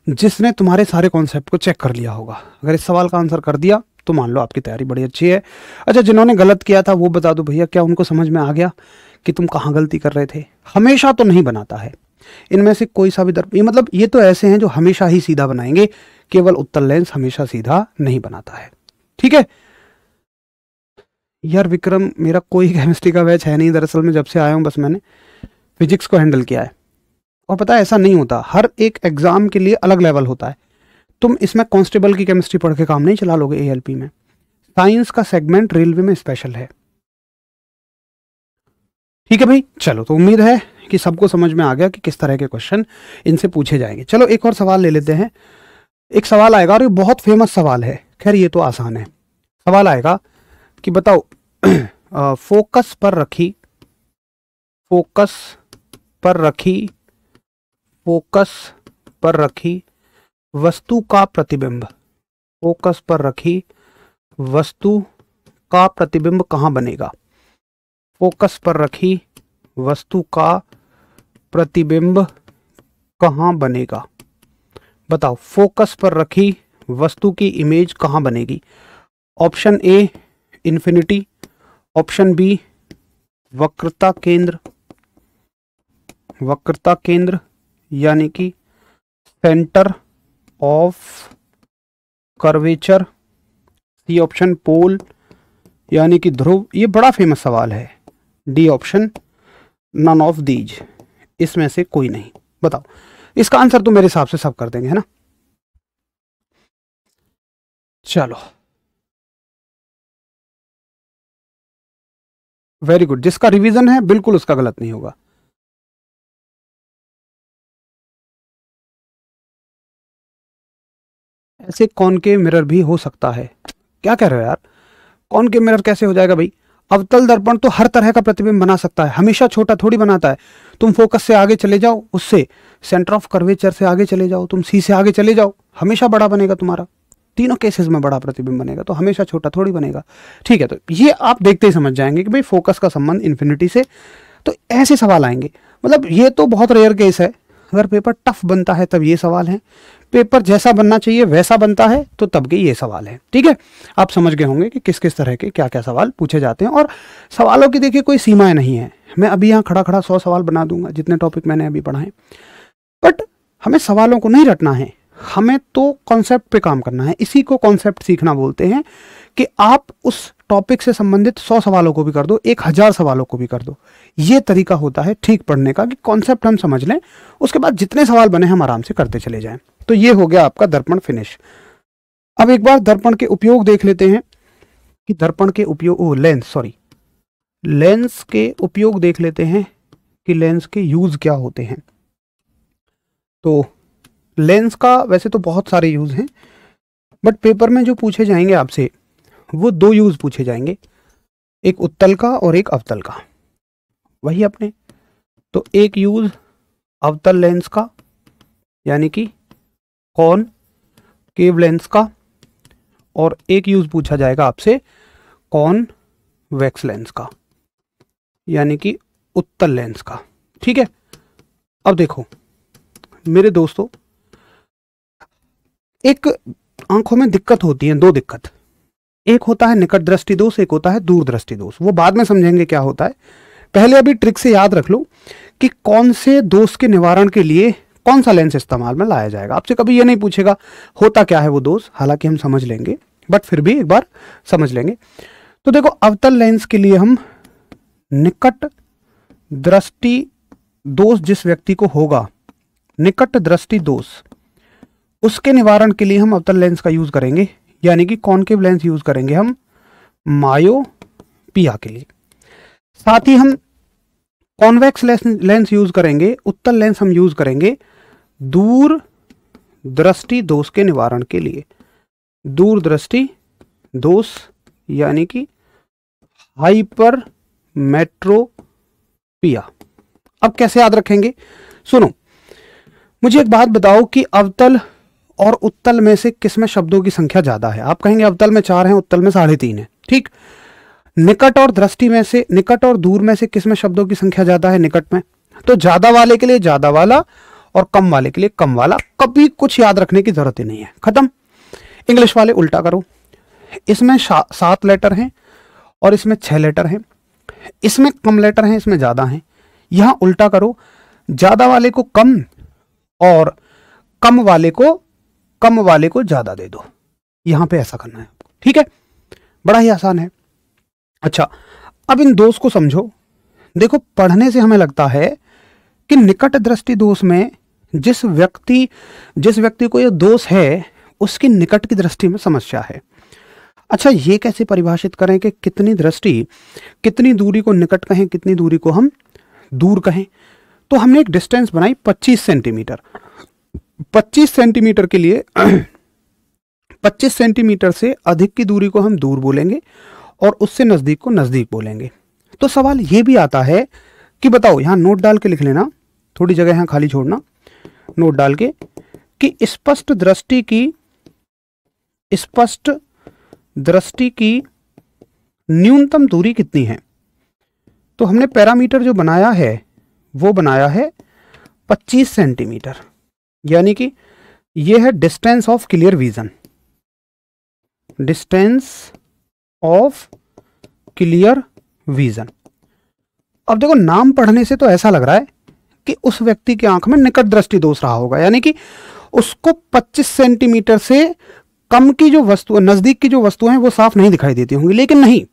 जिसने तुम्हारे सारे कॉन्सेप्ट को चेक कर लिया होगा। अगर इस सवाल का आंसर कर दिया तो मान लो आपकी तैयारी बड़ी अच्छी है। अच्छा, जिन्होंने गलत किया था वो बता दो भैया, क्या उनको समझ में आ गया कि तुम कहाँ गलती कर रहे थे? हमेशा तो नहीं बनाता है। इनमें से कोई सा भी दर्पण, मतलब ये तो ऐसे हैं जो हमेशा ही सीधा बनाएंगे, केवल उत्तल लेंस हमेशा सीधा नहीं बनाता है। ठीक है, यार विक्रम, मेरा कोई केमिस्ट्री का बैच है नहीं दरअसल में, जब से आया हूँ बस मैंने फिजिक्स को हैंडल किया है। और पता है ऐसा नहीं होता, हर एक एग्जाम के लिए अलग लेवल होता है। तुम इसमें कांस्टेबल की केमिस्ट्री पढ़ के काम नहीं चला लोगे एएलपी में। साइंस का सेगमेंट रेलवे में स्पेशल है। ठीक है भाई, चलो तो उम्मीद है कि सबको समझ में आ गया कि किस तरह के क्वेश्चन इनसे पूछे जाएंगे। चलो एक और सवाल ले लेते हैं। एक सवाल आएगा और ये बहुत फेमस सवाल है, खैर ये तो आसान है। सवाल आएगा कि बताओ फोकस पर रखी फोकस पर रखी फोकस पर रखी वस्तु का प्रतिबिंब, फोकस पर रखी वस्तु का प्रतिबिंब कहाँ बनेगा? फोकस पर रखी वस्तु का प्रतिबिंब कहाँ बनेगा? बताओ, फोकस पर रखी वस्तु की इमेज कहाँ बनेगी? Option A infinity, option B वक्रता केंद्र यानी कि centre of curvature, C option pole यानी कि ध्रुव, ये बड़ा फेमस सवाल है। D option none of these, इसमें से कोई नहीं। बताओ, इसका आंसर तो मेरे हिसाब से सब कर देंगे, है ना? चलो वेरी गुड, जिसका रिवीजन है बिल्कुल उसका गलत नहीं होगा। ऐसे कॉनकेव मिरर भी हो सकता है? क्या कह रहे हो यार, कॉनकेव मिरर कैसे हो जाएगा भाई? अवतल दर्पण तो हर तरह का प्रतिबिंब बना सकता है, हमेशा छोटा थोड़ी बनाता है। तुम फोकस से आगे चले जाओ, उससे सेंटर ऑफ कर्वेचर से आगे चले जाओ, तुम सी से आगे चले जाओ, हमेशा बड़ा बनेगा तुम्हारा। तीनों केसेस में बड़ा प्रतिबिंब बनेगा, तो हमेशा छोटा थोड़ी बनेगा। ठीक है, तो ये आप देखते ही समझ जाएंगे कि भाई फोकस का संबंध इन्फिनिटी से। तो ऐसे सवाल आएंगे, मतलब ये तो बहुत रेयर केस है। अगर पेपर टफ बनता है तब ये सवाल है, पेपर जैसा बनना चाहिए वैसा बनता है तो तब के ये सवाल है। ठीक है, आप समझ गए होंगे कि किस किस तरह के क्या क्या सवाल पूछे जाते हैं। और सवालों की देखिए कोई सीमाएं नहीं है। मैं अभी यहाँ खड़ा खड़ा 100 सवाल बना दूंगा, जितने टॉपिक मैंने अभी पढ़ाए। बट हमें सवालों को नहीं रटना है, हमें तो कॉन्सेप्ट पे काम करना है। इसी को कॉन्सेप्ट सीखना बोलते हैं, कि आप उस टॉपिक से संबंधित 100 सवालों को भी कर दो, 1000 सवालों को भी कर दो। ये तरीका होता है ठीक पढ़ने का, कि कॉन्सेप्ट हम समझ लें, उसके बाद जितने सवाल बने हम आराम से करते चले जाएं। तो ये हो गया आपका दर्पण फिनिश। अब एक बार दर्पण के उपयोग देख लेते हैं कि दर्पण के उपयोग, लेंस के उपयोग देख लेते हैं कि लेंस के यूज क्या होते हैं। तो लेंस का वैसे तो बहुत सारे यूज हैं, बट पेपर में जो पूछे जाएंगे आपसे वो 2 यूज पूछे जाएंगे, एक उत्तल का और एक अवतल का। वही अपने तो एक यूज अवतल लेंस का यानी कि कॉनकेव लेंस का, और एक यूज पूछा जाएगा आपसे कॉन्वेक्स लेंस का यानी कि उत्तल लेंस का। ठीक है, अब देखो मेरे दोस्तों, एक आंखों में दिक्कत होती है, 2 दिक्कत। एक होता है निकट दृष्टि दोष, एक होता है दूर दृष्टि दोष। वो बाद में समझेंगे क्या होता है, पहले अभी ट्रिक से याद रख लो कि कौन से दोष के निवारण के लिए कौन सा लेंस इस्तेमाल में लाया जाएगा। आपसे कभी ये नहीं पूछेगा होता क्या है वो दोष, हालांकि हम समझ लेंगे, बट फिर भी एक बार समझ लेंगे। तो देखो, अवतल लेंस के लिए हम निकट दृष्टि दोष जिस व्यक्ति को होगा, निकट दृष्टि दोष, उसके निवारण के लिए हम अवतल लेंस का यूज करेंगे, यानी कि कॉनकेव लेंस यूज करेंगे हम मायोपिया के लिए। साथ ही हम कॉन्वेक्स लेंस यूज करेंगे, उत्तल लेंस हम यूज करेंगे दूर दृष्टि दोष के निवारण के लिए। दूर दृष्टि दोष यानी कि हाइपर मेट्रोपिया। अब कैसे याद रखेंगे, सुनो, मुझे एक बात बताओ कि अवतल और उत्तल में से किसमें शब्दों की संख्या ज्यादा है? आप कहेंगे अवतल में 4 है, उत्तल में 3.5 है। ठीक, निकट और दृष्टि में से, निकट और दूर में से किसमें शब्दों की संख्या ज्यादा है? निकट में। तो ज्यादा वाले के लिए ज्यादा वाला और कम वाले के लिए कम वाला। कभी कुछ याद रखने की जरूरत ही नहीं है, खत्म। इंग्लिश वाले उल्टा करो, इसमें 7 लेटर हैं और इसमें 6 लेटर हैं, इसमें कम लेटर हैं, इसमें ज्यादा हैं। यहां उल्टा करो, ज्यादा वाले को कम और कम वाले को ज्यादा दे दो। यहां पे ऐसा करना है, ठीक है, बड़ा ही आसान है। अच्छा, अब इन दोष को समझो। देखो, पढ़ने से हमें लगता है कि निकट दृष्टि दोष में जिस व्यक्ति को यह दोष है उसकी निकट की दृष्टि में समस्या है। अच्छा, ये कैसे परिभाषित करें कि कितनी दूरी को निकट कहें, कितनी दूरी को हम दूर कहें? तो हमने एक डिस्टेंस बनाई 25 सेंटीमीटर। 25 सेंटीमीटर के लिए 25 सेंटीमीटर से अधिक की दूरी को हम दूर बोलेंगे और उससे नजदीक को नजदीक बोलेंगे। तो सवाल ये भी आता है कि बताओ, यहां नोट डाल के लिख लेना, थोड़ी जगह यहां खाली छोड़ना, नोट डाल के, कि स्पष्ट दृष्टि की न्यूनतम दूरी कितनी है। तो हमने पैरामीटर जो बनाया है वो बनाया है 25 सेंटीमीटर, यानी कि ये है distance of clear vision. Distance of clear vision. अब देखो, नाम पढ़ने से तो ऐसा लग रहा है कि उस व्यक्ति की आंख में निकट दृष्टि दोष रहा होगा, यानी कि उसको 25 सेंटीमीटर से कम की जो वस्तु, नजदीक की जो वस्तुएं हैं वो साफ नहीं दिखाई देती होंगी। लेकिन नहीं,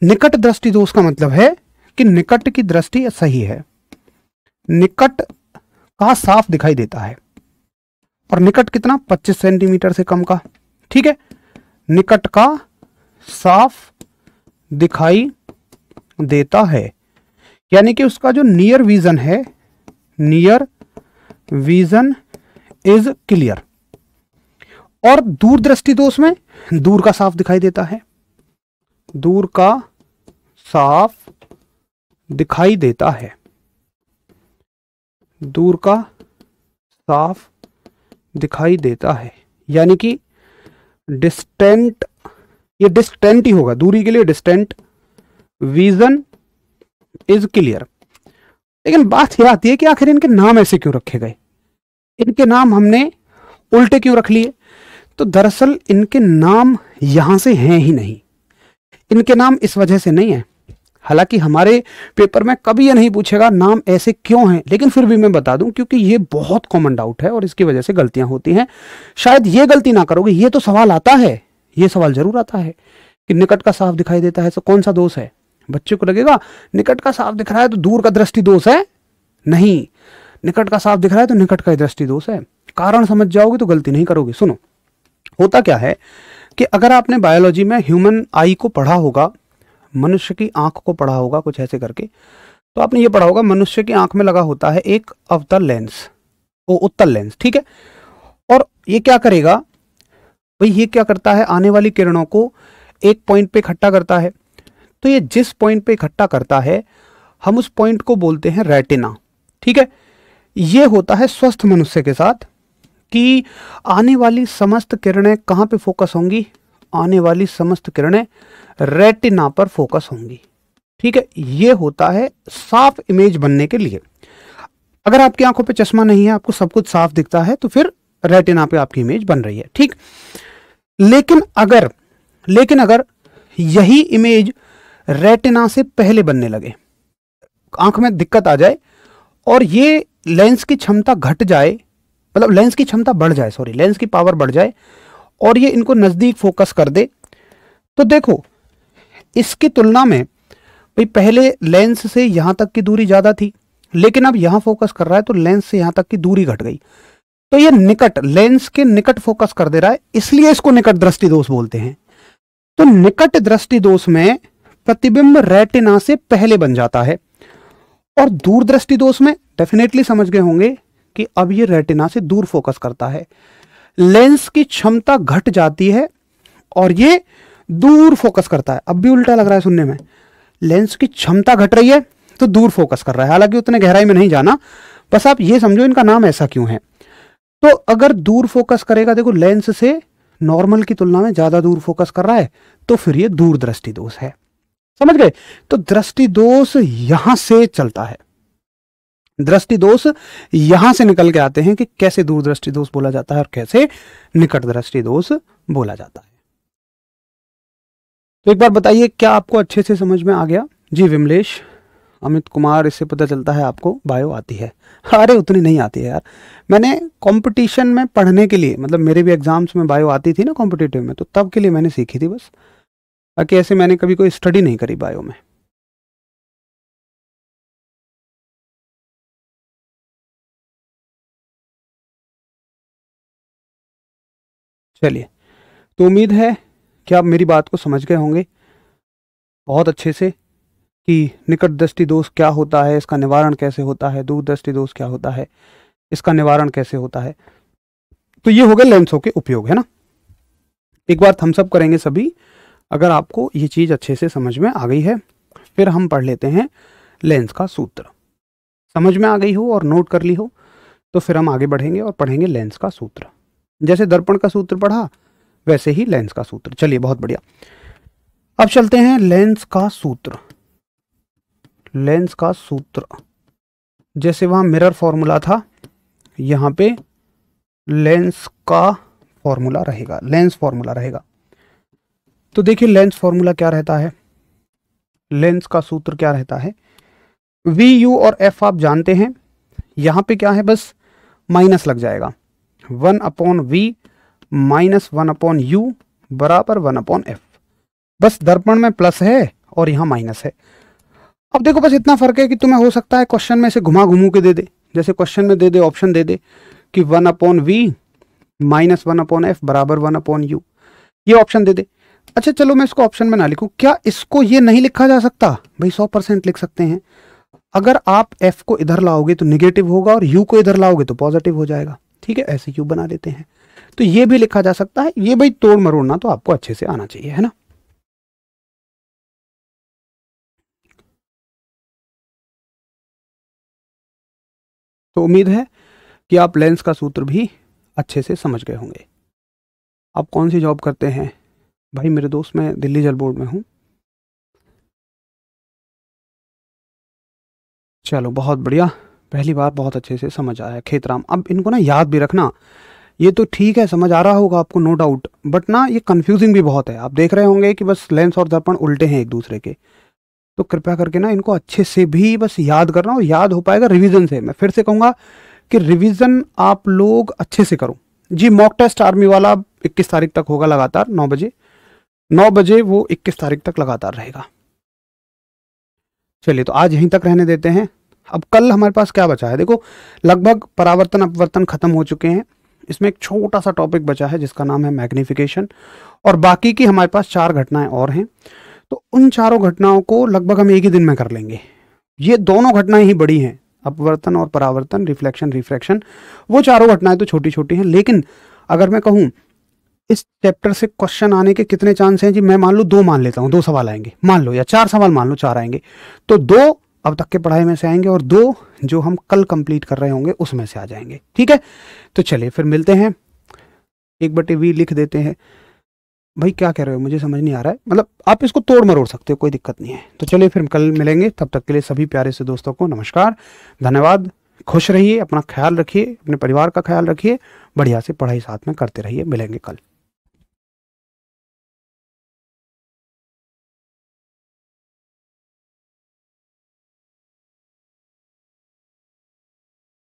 निकट दृष्टि दोष का मतलब है कि निकट की दृष्टि सही है, निकट का साफ दिखाई देता है। और निकट कितना? 25 सेंटीमीटर से कम का। ठीक है, निकट का साफ दिखाई देता है, यानी कि उसका जो नियर विजन है, नियर विजन इज क्लियर। और दूर दृष्टि दोष में दूर का साफ दिखाई देता है, दूर का साफ दिखाई देता है, दूर का साफ दिखाई देता है, यानी कि डिस्टेंट, ये डिस्टेंट ही होगा, दूरी के लिए डिस्टेंट, विजन इज क्लियर। लेकिन बात यह आती है कि आखिर इनके नाम ऐसे क्यों रखे गए, इनके नाम हमने उल्टे क्यों रख लिए? तो दरअसल इनके नाम यहां से हैं ही नहीं, इनके नाम इस वजह से नहीं है। हालांकि हमारे पेपर में कभी यह नहीं पूछेगा नाम ऐसे क्यों हैं, लेकिन फिर भी मैं बता दूं क्योंकि ये बहुत कॉमन डाउट है और इसकी वजह से गलतियां होती हैं। शायद ये गलती ना करोगे, ये तो सवाल आता है, ये सवाल जरूर आता है कि निकट का साफ दिखाई देता है तो कौन सा दोष है। बच्चे को लगेगा निकट का साफ दिख रहा है तो दूर का दृष्टि दोष है, नहीं, निकट का साफ दिख रहा है तो निकट का दृष्टि दोष है। कारण समझ जाओगे तो गलती नहीं करोगे। सुनो, होता क्या है कि अगर आपने बायोलॉजी में ह्यूमन आई को पढ़ा होगा, मनुष्य की आंख को पढ़ा होगा कुछ ऐसे करके, तो आपने ये पढ़ा होगा मनुष्य की आंख में लगा होता है एक अवतल लेंस, वो उत्तल लेंस। ठीक है, और ये क्या करेगा भाई, ये क्या करता है, आने वाली किरणों को एक पॉइंट पे इकट्ठा करता है। तो ये जिस पॉइंट पे इकट्ठा करता है हम उस पॉइंट को बोलते हैं रेटिना। ठीक है, ये होता है स्वस्थ मनुष्य के साथ कि आने वाली समस्त किरणें कहाँ पे फोकस होंगी, आने वाली समस्त किरणें रेटिना पर फोकस होंगी। ठीक है, ये होता है साफ इमेज बनने के लिए। अगर आपकी आंखों पे चश्मा नहीं है, आपको सब कुछ साफ दिखता है, तो फिर रेटिना पे आपकी इमेज बन रही है। ठीक, लेकिन अगर यही इमेज रेटिना से पहले बनने लगे, आंख में दिक्कत आ जाए और ये लेंस की क्षमता घट जाए, मतलब लेंस की क्षमता बढ़ जाए, सॉरी, लेंस की पावर बढ़ जाए और ये इनको नजदीक फोकस कर दे, तो देखो इसकी तुलना में भाई पहले लेंस से यहां तक की दूरी ज्यादा थी, लेकिन अब यहां फोकस कर रहा है तो लेंस से यहां तक की दूरी घट गई, तो ये निकट, लेंस के निकट फोकस कर दे रहा है, इसलिए इसको निकट दृष्टि दोष बोलते हैं। तो निकट दृष्टि दोष में प्रतिबिंब रेटिना से पहले बन जाता है, और दूर दृष्टि दोष में डेफिनेटली समझ गए होंगे कि अब ये रेटिना से दूर फोकस करता है, लेंस की क्षमता घट जाती है और ये दूर फोकस करता है। अब भी उल्टा लग रहा है सुनने में, लेंस की क्षमता घट रही है तो दूर फोकस कर रहा है। हालांकि उतने गहराई में नहीं जाना, बस आप ये समझो इनका नाम ऐसा क्यों है। तो अगर दूर फोकस करेगा, देखो लेंस से नॉर्मल की तुलना में ज्यादा दूर फोकस कर रहा है, तो फिर ये दूर दृष्टि दोष है। समझ गए? तो दृष्टि दोष यहां से चलता है, दृष्टि दोष यहां से निकल के आते हैं कि कैसे दूर दृष्टि दोष बोला जाता है और कैसे निकट दृष्टि दोष बोला जाता है। तो एक बार बताइए, क्या आपको अच्छे से समझ में आ गया? जी विमलेश, अमित कुमार, इससे पता चलता है आपको बायो आती है। अरे उतनी नहीं आती है यार, मैंने कंपटीशन में पढ़ने के लिए, मतलब मेरे भी एग्जाम्स में बायो आती थी ना कॉम्पिटिटिव में, तो तब के लिए मैंने सीखी थी बस। बाकी ऐसे मैंने कभी कोई स्टडी नहीं करी बायो में। चलिए, तो उम्मीद है कि आप मेरी बात को समझ गए होंगे बहुत अच्छे से कि निकट दृष्टि दोष क्या होता है, इसका निवारण कैसे होता है, दूर दृष्टि दोष क्या होता है, इसका निवारण कैसे होता है। तो ये हो गए लेंसों के उपयोग, है ना। एक बार थम्स अप करेंगे सभी अगर आपको ये चीज अच्छे से समझ में आ गई है। फिर हम पढ़ लेते हैं लेंस का सूत्र। समझ में आ गई हो और नोट कर ली हो तो फिर हम आगे बढ़ेंगे और पढ़ेंगे लेंस का सूत्र। जैसे दर्पण का सूत्र पढ़ा वैसे ही लेंस का सूत्र। चलिए, बहुत बढ़िया। अब चलते हैं लेंस का सूत्र। लेंस का सूत्र, जैसे वहां मिरर फॉर्मूला था, यहां पे लेंस का फॉर्मूला रहेगा, लेंस फॉर्मूला रहेगा। तो देखिए लेंस फॉर्मूला क्या रहता है, लेंस का सूत्र क्या रहता है। वी यू और एफ आप जानते हैं, यहां पे क्या है, बस माइनस लग जाएगा। 1/v माइनस 1/u बराबर 1/f। बस दर्पण में प्लस है और यहां माइनस है। अब देखो बस इतना फर्क है कि तुम्हें हो सकता है क्वेश्चन में से घुमा घुमू के दे दे। जैसे क्वेश्चन में दे दे, ऑप्शन दे दे कि 1/v माइनस 1/f बराबर 1/u, ये ऑप्शन दे दे। अच्छा चलो मैं इसको ऑप्शन में ना लिखूं, क्या इसको ये नहीं लिखा जा सकता? भाई 100% लिख सकते हैं। अगर आप f को इधर लाओगे तो निगेटिव होगा और u को इधर लाओगे तो पॉजिटिव हो जाएगा। ठीक है, ऐसे u बना देते हैं। तो ये भी लिखा जा सकता है। ये भाई तोड़ मरोड़ना तो आपको अच्छे से आना चाहिए, है ना। तो उम्मीद है कि आप लेंस का सूत्र भी अच्छे से समझ गए होंगे। आप कौन सी जॉब करते हैं? भाई मेरे दोस्त, मैं दिल्ली जल बोर्ड में हूँ। चलो बहुत बढ़िया, पहली बार बहुत अच्छे से समझ आया। खेतराम, अब इनको ना याद भी रखना। ये तो ठीक है, समझ आ रहा होगा आपको, नो डाउट, बट ना ये कंफ्यूजिंग भी बहुत है। आप देख रहे होंगे कि बस लेंस और दर्पण उल्टे हैं एक दूसरे के। तो कृपया करके ना इनको अच्छे से भी बस याद करना, और याद हो पाएगा रिवीजन से। मैं फिर से कहूँगा कि रिवीजन आप लोग अच्छे से करो जी। मॉक टेस्ट आर्मी वाला 21 तारीख तक होगा लगातार 9 बजे, 9 बजे वो 21 तारीख तक लगातार रहेगा। चलिए, तो आज यहीं तक रहने देते हैं। अब कल हमारे पास क्या बचा है, देखो लगभग परावर्तन अपवर्तन खत्म हो चुके हैं। इसमें एक छोटा सा टॉपिक बचा है जिसका नाम है मैग्निफिकेशन, और बाकी की हमारे पास 4 घटनाएं और हैं। तो उन चारों घटनाओं को लगभग हम एक ही दिन में कर लेंगे। ये दोनों घटनाएं ही बड़ी हैं, अपवर्तन और परावर्तन, रिफ्लेक्शन रिफ्रैक्शन। वो चारों घटनाएं तो छोटी छोटी हैं, लेकिन अगर मैं कहूं इस चैप्टर से क्वेश्चन आने के कितने चांस हैं जी, मैं मान लो 2 मान लेता हूं, 2 सवाल आएंगे मान लो, या 4 सवाल मान लो 4 आएंगे। तो 2 अब तक के पढ़ाई में से आएंगे और 2 जो हम कल कंप्लीट कर रहे होंगे उसमें से आ जाएंगे। ठीक है, तो चलिए फिर मिलते हैं। 1/v लिख देते हैं। भाई क्या कह रहे हो, मुझे समझ नहीं आ रहा है। मतलब आप इसको तोड़ मरोड़ सकते हो, कोई दिक्कत नहीं है। तो चलिए फिर कल मिलेंगे, तब तक के लिए सभी प्यारे से दोस्तों को नमस्कार, धन्यवाद। खुश रहिए, अपना ख्याल रखिए, अपने परिवार का ख्याल रखिए, बढ़िया से पढ़ाई साथ में करते रहिए। मिलेंगे कल।